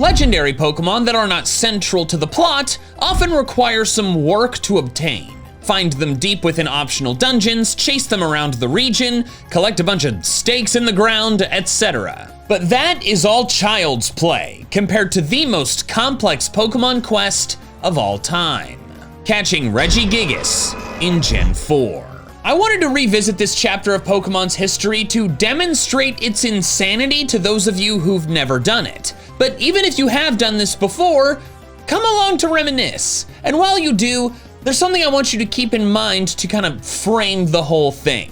Legendary Pokémon that are not central to the plot often require some work to obtain. Find them deep within optional dungeons, chase them around the region, collect a bunch of stakes in the ground, etc. But that is all child's play compared to the most complex Pokémon quest of all time. Catching Regigigas in Gen 4. I wanted to revisit this chapter of Pokemon's history to demonstrate its insanity to those of you who've never done it. But even if you have done this before, come along to reminisce. And while you do, there's something I want you to keep in mind to kind of frame the whole thing.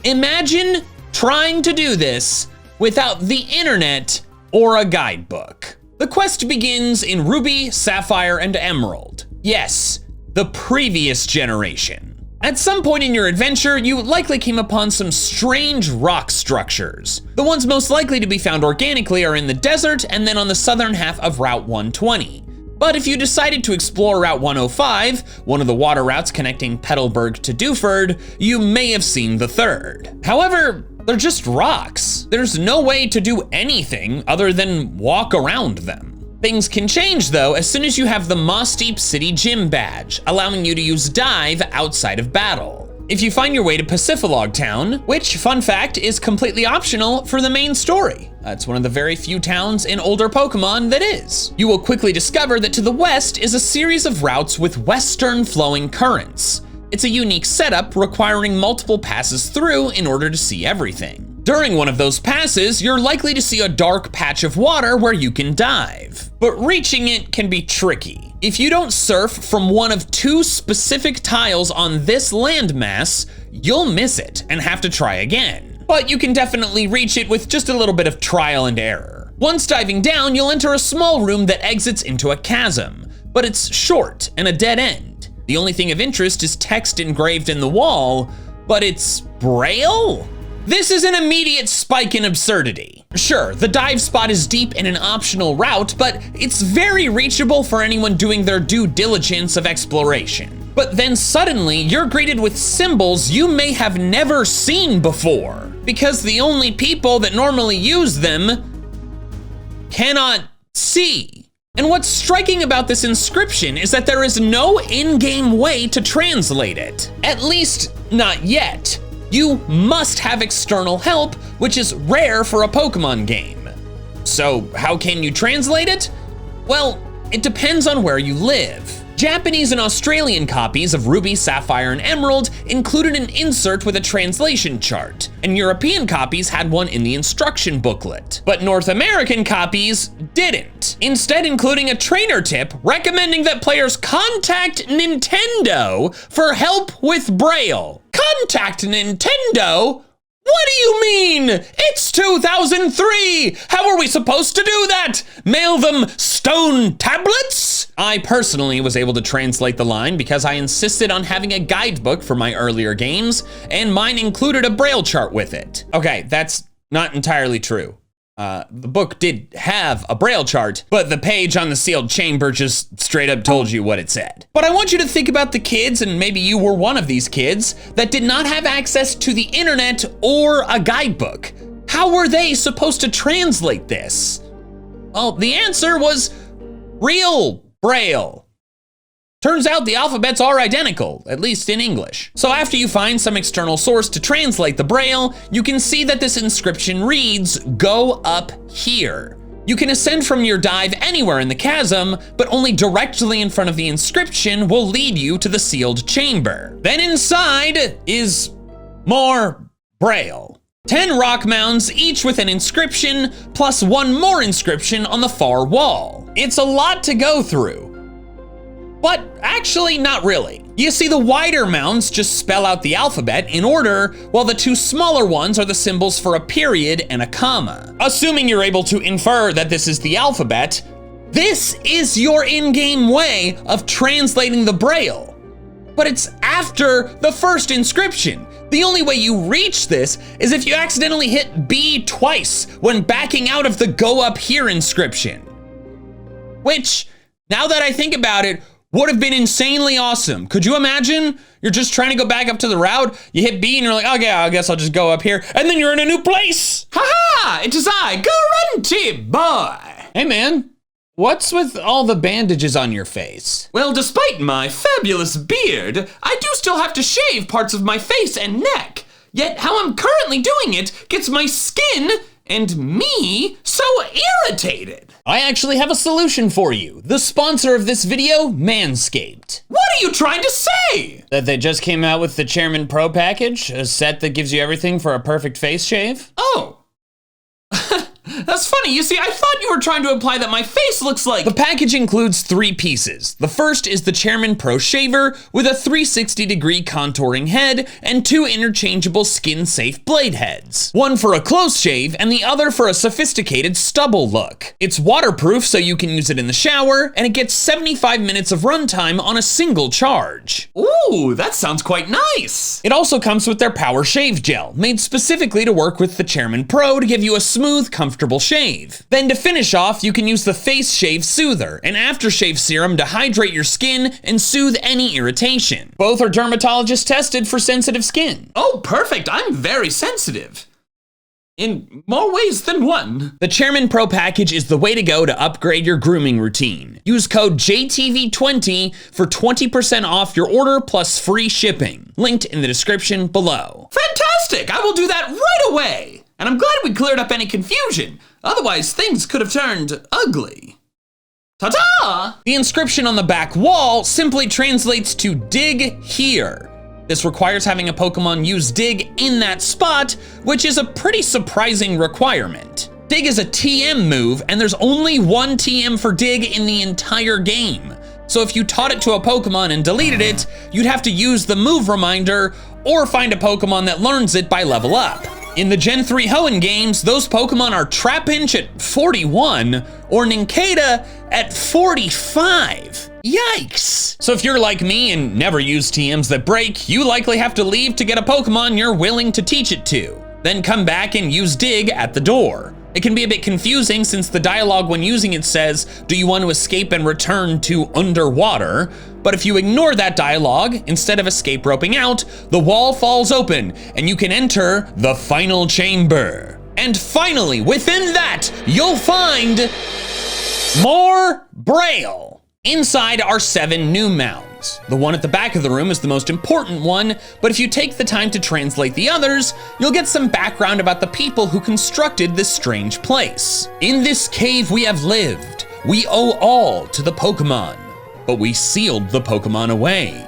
Imagine trying to do this without the internet or a guidebook. The quest begins in Ruby, Sapphire, and Emerald. Yes, the previous generation. At some point in your adventure, you likely came upon some strange rock structures. The ones most likely to be found organically are in the desert and then on the southern half of Route 120. But if you decided to explore Route 105, one of the water routes connecting Petalburg to Dewford, you may have seen the third. However, they're just rocks. There's no way to do anything other than walk around them. Things can change though as soon as you have the Moss Deep City Gym badge, allowing you to use dive outside of battle. If you find your way to Pacifilog Town, which, fun fact, is completely optional for the main story. It's one of the very few towns in older Pokemon that is. You will quickly discover that to the west is a series of routes with western flowing currents. It's a unique setup requiring multiple passes through in order to see everything. During one of those passes, you're likely to see a dark patch of water where you can dive. But reaching it can be tricky. If you don't surf from one of two specific tiles on this landmass, you'll miss it and have to try again. But you can definitely reach it with just a little bit of trial and error. Once diving down, you'll enter a small room that exits into a chasm, but it's short and a dead end. The only thing of interest is text engraved in the wall, but it's Braille? This is an immediate spike in absurdity. Sure, the dive spot is deep in an optional route, but it's very reachable for anyone doing their due diligence of exploration. But then suddenly, you're greeted with symbols you may have never seen before, because the only people that normally use them cannot see. And what's striking about this inscription is that there is no in-game way to translate it. At least, not yet. You must have external help, which is rare for a Pokemon game. So how can you translate it? Well, it depends on where you live. Japanese and Australian copies of Ruby, Sapphire, and Emerald included an insert with a translation chart, and European copies had one in the instruction booklet. But North American copies didn't, instead including a trainer tip recommending that players contact Nintendo for help with Braille. Contact Nintendo? What do you mean? It's 2003! How are we supposed to do that? Mail them stone tablets? I personally was able to translate the line because I insisted on having a guidebook for my earlier games, and mine included a Braille chart with it. Okay, that's not entirely true. The book did have a Braille chart, but the page on the sealed chamber just straight up told you what it said. But I want you to think about the kids, and maybe you were one of these kids, that did not have access to the internet or a guidebook. How were they supposed to translate this? Well, the answer was real Braille. Turns out the alphabets are identical, at least in English. So after you find some external source to translate the Braille, you can see that this inscription reads, "Go up here." You can ascend from your dive anywhere in the chasm, but only directly in front of the inscription will lead you to the sealed chamber. Then inside is more Braille. 10 rock mounds, each with an inscription, plus one more inscription on the far wall. It's a lot to go through. But actually, not really. You see, the wider mounds just spell out the alphabet in order, while the two smaller ones are the symbols for a period and a comma. Assuming you're able to infer that this is the alphabet, this is your in-game way of translating the Braille. But it's after the first inscription. The only way you reach this is if you accidentally hit B twice when backing out of the "Go up here" inscription. Which, now that I think about it, would have been insanely awesome. Could you imagine? You're just trying to go back up to the route, you hit B and you're like, okay, I guess I'll just go up here, and then you're in a new place. Ha-ha! It is I, Guarantee Boy. Hey man, What's with all the bandages on your face? Well, despite my fabulous beard, I do still have to shave parts of my face and neck. Yet how I'm currently doing it gets my skin and me so irritated. I actually have a solution for you. The sponsor of this video, Manscaped. What are you trying to say? That they just came out with the Chairman Pro package, a set that gives you everything for a perfect face shave. Oh. That's funny. You see, I thought you were trying to imply that my face looks like... The package includes 3 pieces. The first is the Chairman Pro Shaver with a 360-degree contouring head and 2 interchangeable skin-safe blade heads. One for a close shave and the other for a sophisticated stubble look. It's waterproof so you can use it in the shower, and it gets 75 minutes of runtime on a single charge. Ooh, that sounds quite nice. It also comes with their Power Shave Gel, made specifically to work with the Chairman Pro to give you a smooth, comfortable shave. Then to finish off, you can use the Face Shave Soother, an aftershave serum to hydrate your skin and soothe any irritation. Both are dermatologist tested for sensitive skin. Oh, perfect. I'm very sensitive. In more ways than one. The Chairman Pro package is the way to go to upgrade your grooming routine. Use code JTV20 for 20% off your order plus free shipping. Linked in the description below. Fantastic! I will do that right away. And I'm glad we cleared up any confusion. Otherwise, things could have turned ugly. Ta-ta! The inscription on the back wall simply translates to dig here. This requires having a Pokemon use dig in that spot, which is a pretty surprising requirement. Dig is a TM move, and there's only one TM for dig in the entire game. So if you taught it to a Pokemon and deleted it, you'd have to use the move reminder or find a Pokemon that learns it by level up. In the Gen 3 Hoenn games, those Pokemon are Trapinch at 41 or Nincada at 45. Yikes! So if you're like me and never use TMs that break, you likely have to leave to get a Pokemon you're willing to teach it to. Then come back and use dig at the door. It can be a bit confusing since the dialogue when using it says, do you want to escape and return to underwater? But if you ignore that dialogue, instead of escape roping out, the wall falls open and you can enter the final chamber. And finally, within that, you'll find more Braille. Inside are 7 new mounds. The one at the back of the room is the most important one, but if you take the time to translate the others, you'll get some background about the people who constructed this strange place. In this cave we have lived. We owe all to the Pokemon, but we sealed the Pokemon away.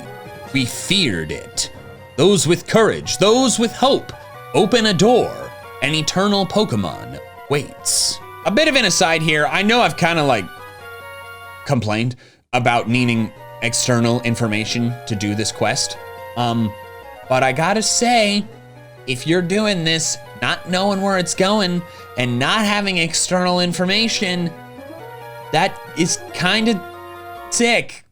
We feared it. Those with courage, those with hope, open a door. An eternal Pokemon waits. A bit of an aside here, I know I've kind of complained about needing external information to do this quest. But I gotta say, if you're doing this, not knowing where it's going and not having external information, that is kind of sick.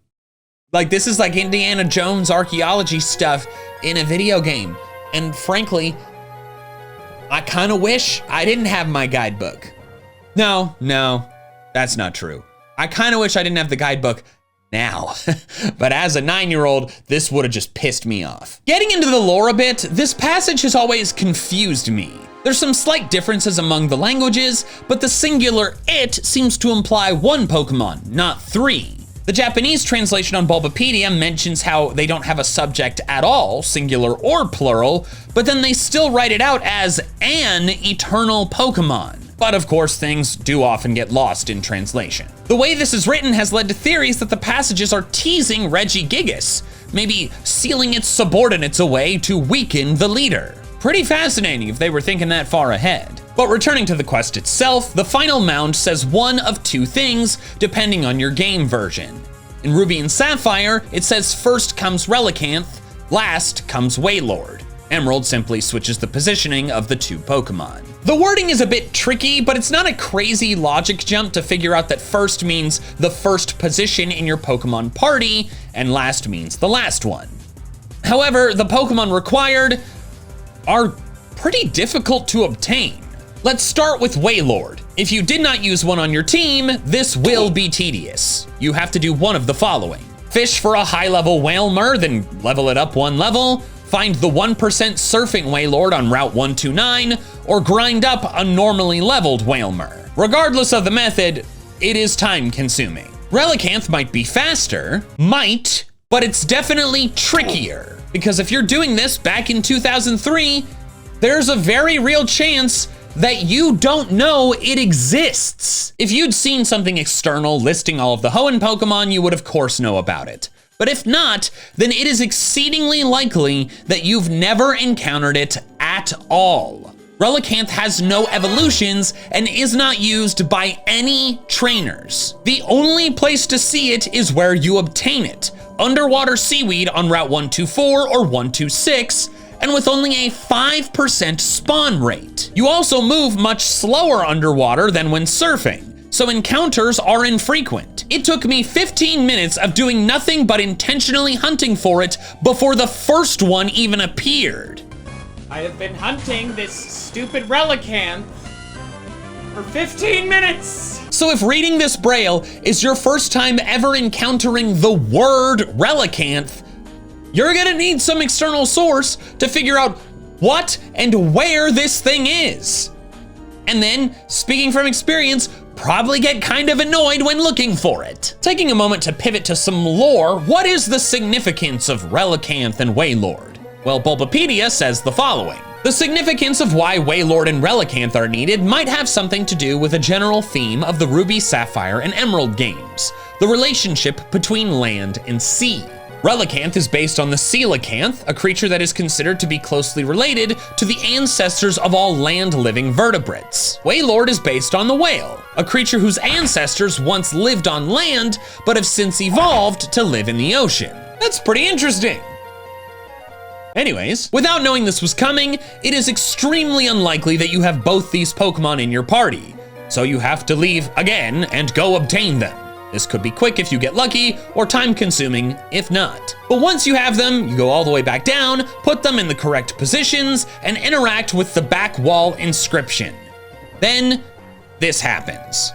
This is like Indiana Jones archaeology stuff in a video game. And frankly, I kind of wish I didn't have my guidebook. No, that's not true. I kind of wish I didn't have the guidebook now, but as a 9-year-old, this would have just pissed me off. Getting into the lore a bit, this passage has always confused me. There's some slight differences among the languages, but the singular it seems to imply 1 Pokemon, not 3. The Japanese translation on Bulbapedia mentions how they don't have a subject at all, singular or plural, but then they still write it out as an eternal Pokemon. But of course, things do often get lost in translation. The way this is written has led to theories that the passages are teasing Regigigas, maybe sealing its subordinates away to weaken the leader. Pretty fascinating if they were thinking that far ahead. But returning to the quest itself, the final mound says one of 2 things, depending on your game version. In Ruby and Sapphire, it says first comes Relicanth, last comes Wailord. Emerald simply switches the positioning of the 2 Pokemon. The wording is a bit tricky, but it's not a crazy logic jump to figure out that first means the first position in your Pokemon party, and last means the last one. However, the Pokemon required are pretty difficult to obtain. Let's start with Wailord. If you did not use one on your team, this will be tedious. You have to do one of the following. Fish for a high-level Wailmer, then level it up 1 level, find the 1% Surfing Wailord on Route 129, or grind up a normally leveled Wailmer. Regardless of the method, it is time consuming. Relicanth might be faster, but it's definitely trickier. Because if you're doing this back in 2003, there's a very real chance that you don't know it exists. If you'd seen something external listing all of the Hoenn Pokemon, you would of course know about it. But if not, then it is exceedingly likely that you've never encountered it at all. Relicanth has no evolutions and is not used by any trainers. The only place to see it is where you obtain it, underwater seaweed on Route 124 or 126, and with only a 5% spawn rate. You also move much slower underwater than when surfing, so encounters are infrequent. It took me 15 minutes of doing nothing but intentionally hunting for it before the first one even appeared. I have been hunting this stupid Relicanth for 15 minutes! So if reading this Braille is your first time ever encountering the word Relicanth, you're gonna need some external source to figure out what and where this thing is. And then, speaking from experience, probably get kind of annoyed when looking for it. Taking a moment to pivot to some lore, what is the significance of Relicanth and Wailord? Well, Bulbapedia says the following. The significance of why Wailord and Relicanth are needed might have something to do with a general theme of the Ruby, Sapphire, and Emerald games, the relationship between land and sea. Relicanth is based on the coelacanth, a creature that is considered to be closely related to the ancestors of all land-living vertebrates. Wailord is based on the whale, a creature whose ancestors once lived on land, but have since evolved to live in the ocean. That's pretty interesting. Anyways, without knowing this was coming, it is extremely unlikely that you have both these Pokemon in your party, so you have to leave again and go obtain them. This could be quick if you get lucky, or time-consuming if not. But once you have them, you go all the way back down, put them in the correct positions, and interact with the back wall inscription. Then, this happens.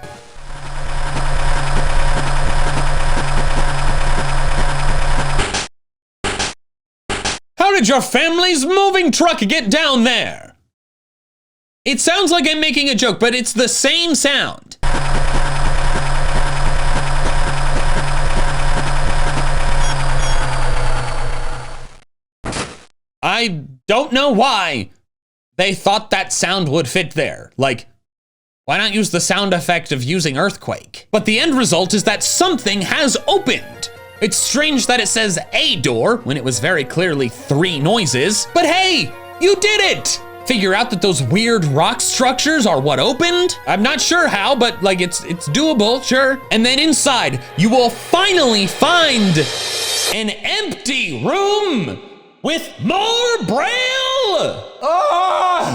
How did your family's moving truck get down there? It sounds like I'm making a joke, but it's the same sound. I don't know why they thought that sound would fit there. Like, why not use the sound effect of using earthquake? But the end result is that something has opened. It's strange that it says a door when it was very clearly 3 noises, but hey, you did it! Figure out that those weird rock structures are what opened? I'm not sure how, but like it's doable, sure. And then inside, you will finally find an empty room with more Braille!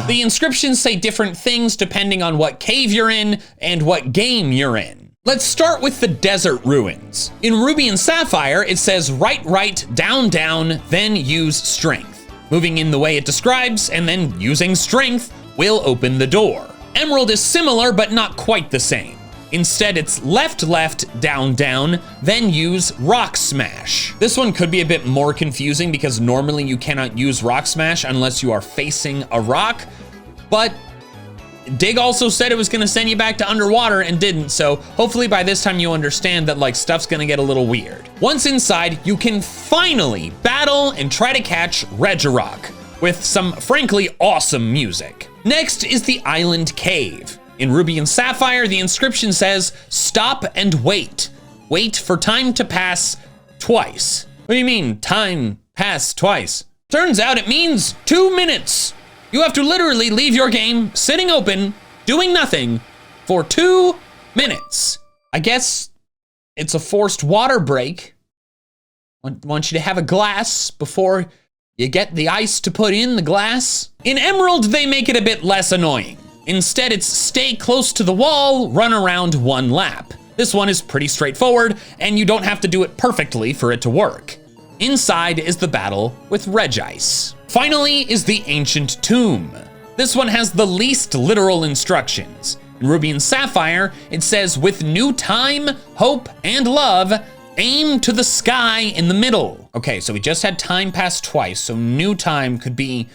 The inscriptions say different things depending on what cave you're in and what game you're in. Let's start with the desert ruins. In Ruby and Sapphire, it says right, down, then use strength. Moving in the way it describes and then using strength will open the door. Emerald is similar, but not quite the same. Instead, it's left, down, then use Rock Smash. This one could be a bit more confusing because normally you cannot use Rock Smash unless you are facing a rock, but Dig also said it was gonna send you back to underwater and didn't, so hopefully by this time you understand that like stuff's gonna get a little weird. Once inside, you can finally battle and try to catch Regirock with some frankly awesome music. Next is the Island Cave. In Ruby and Sapphire, the inscription says, stop and wait. Wait for time to pass twice. What do you mean, time pass twice? Turns out it means 2 minutes. You have to literally leave your game sitting open, doing nothing, for 2 minutes. I guess it's a forced water break. I want you to have a glass before you get the ice to put in the glass. In Emerald, they make it a bit less annoying. Instead, it's stay close to the wall, run around 1 lap. This one is pretty straightforward, and you don't have to do it perfectly for it to work. Inside is the battle with Regice. Finally is the Ancient Tomb. This one has the least literal instructions. In Ruby and Sapphire, it says, with new time, hope, and love, aim to the sky in the middle. Okay, so we just had time pass twice, so new time could be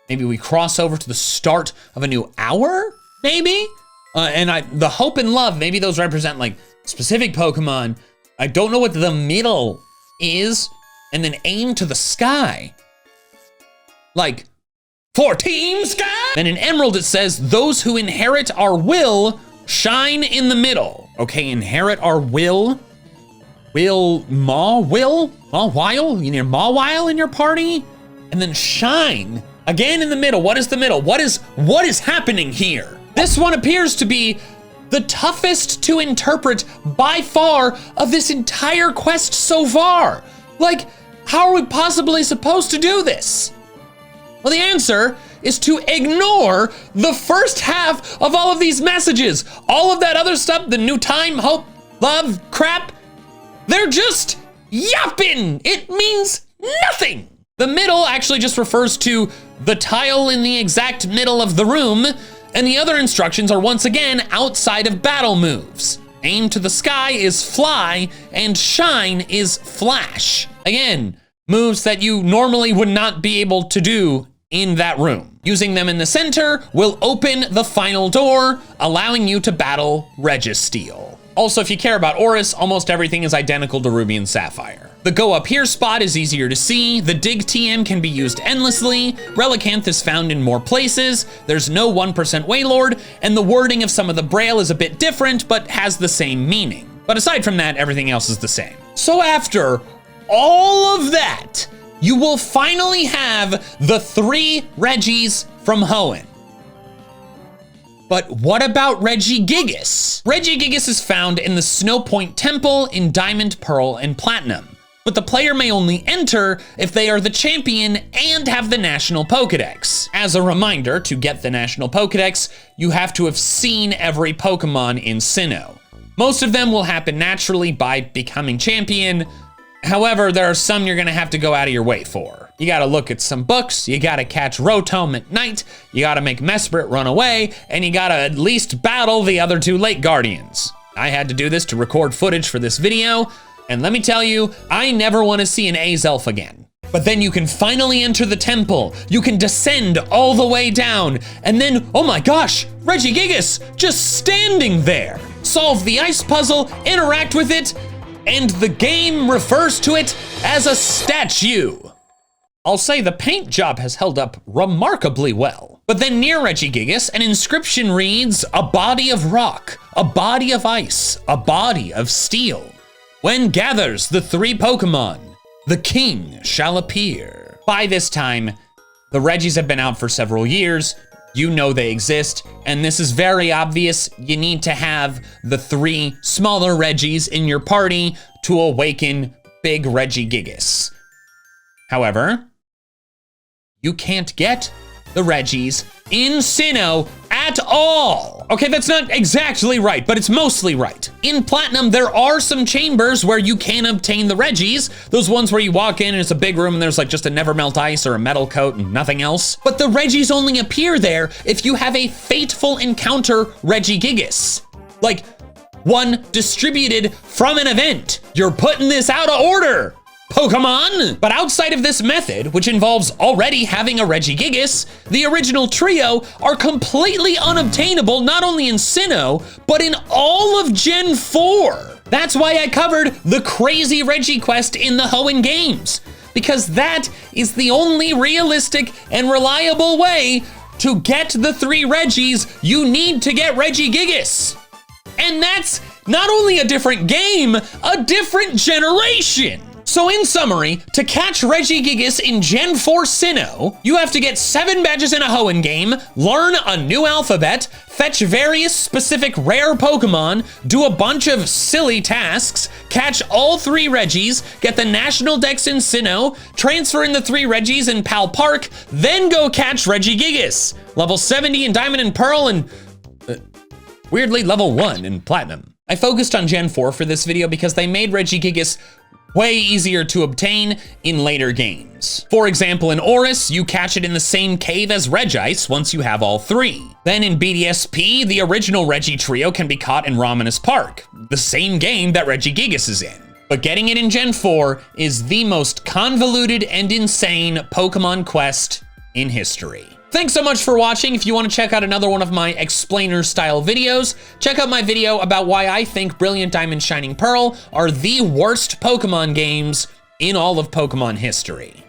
maybe we cross over to the start of a new hour, maybe? And the hope and love, maybe those represent like specific Pokemon. I don't know what the middle is. And then aim to the sky. Like, for Team Sky! Then in Emerald it says, those who inherit our will shine in the middle. Okay, inherit our will. Mawile? You need a Mawile in your party? And then shine. Again in the middle. What is the middle? What is happening here? This one appears to be the toughest to interpret by far of this entire quest so far. Like, how are we possibly supposed to do this? Well, the answer is to ignore the first half of all of these messages. All of that other stuff, the new time, hope, love, crap, they're just yapping. It means nothing. The middle actually just refers to the tile in the exact middle of the room, and the other instructions are once again outside of battle moves. Aim to the sky is fly, and shine is flash. Again, moves that you normally would not be able to do in that room. Using them in the center will open the final door, allowing you to battle Registeel. Also, if you care about Oris, almost everything is identical to Ruby and Sapphire. The go up here spot is easier to see, the dig TM can be used endlessly, Relicanth is found in more places, there's no 1% Wailord, and the wording of some of the Braille is a bit different, but has the same meaning. But aside from that, everything else is the same. So after all of that, you will finally have the 3 Regis from Hoenn. But what about Regigigas? Regigigas is found in the Snow Point Temple in Diamond, Pearl, and Platinum. But the player may only enter if they are the champion and have the National Pokédex. As a reminder, to get the National Pokédex, you have to have seen every Pokemon in Sinnoh. Most of them will happen naturally by becoming champion. However, there are some you're gonna have to go out of your way for. You gotta look at some books, you gotta catch Rotom at night, you gotta make Mesprit run away, and you gotta at least battle the other 2 Lake Guardians. I had to do this to record footage for this video, and let me tell you, I never wanna see an Azelf again. But then you can finally enter the temple, you can descend all the way down, and then, oh my gosh, Regigigas just standing there. Solve the ice puzzle, interact with it, and the game refers to it as a statue. I'll say the paint job has held up remarkably well. But then near Regigigas, an inscription reads, a body of rock, a body of ice, a body of steel. When gathers the 3 Pokemon, the king shall appear. By this time, the Regis have been out for several years. You know they exist, and this is very obvious. You need to have the 3 smaller Regis in your party to awaken Big Regigigas. However, you can't get the Regis in Sinnoh at all. Okay, that's not exactly right, but it's mostly right. In Platinum, there are some chambers where you can obtain the Regis, those ones where you walk in and it's a big room and there's like just a Nevermelt Ice or a metal coat and nothing else. But the Regis only appear there if you have a fateful encounter Regigigas. Like, one distributed from an event. You're putting this out of order, Pokemon! But outside of this method, which involves already having a Regigigas, the original trio are completely unobtainable not only in Sinnoh, but in all of Gen 4. That's why I covered the crazy Regi quest in the Hoenn games, because that is the only realistic and reliable way to get the 3 Regis you need to get Regigigas. And that's not only a different game, a different generation. So in summary, to catch Regigigas in Gen 4 Sinnoh, you have to get 7 badges in a Hoenn game, learn a new alphabet, fetch various specific rare Pokemon, do a bunch of silly tasks, catch all 3 Regis, get the National Dex in Sinnoh, transfer in the 3 Regis in Pal Park, then go catch Regigigas. Level 70 in Diamond and Pearl and, weirdly, level 1 in Platinum. I focused on Gen 4 for this video because they made Regigigas way easier to obtain in later games. For example, in Oris, you catch it in the same cave as Regice once you have all 3. Then in BDSP, the original Regi trio can be caught in Romanus Park, the same game that Regigigas is in. But getting it in Gen 4 is the most convoluted and insane Pokemon quest in history. Thanks so much for watching. If you want to check out another one of my explainer style videos, check out my video about why I think Brilliant Diamond Shining Pearl are the worst Pokemon games in all of Pokemon history.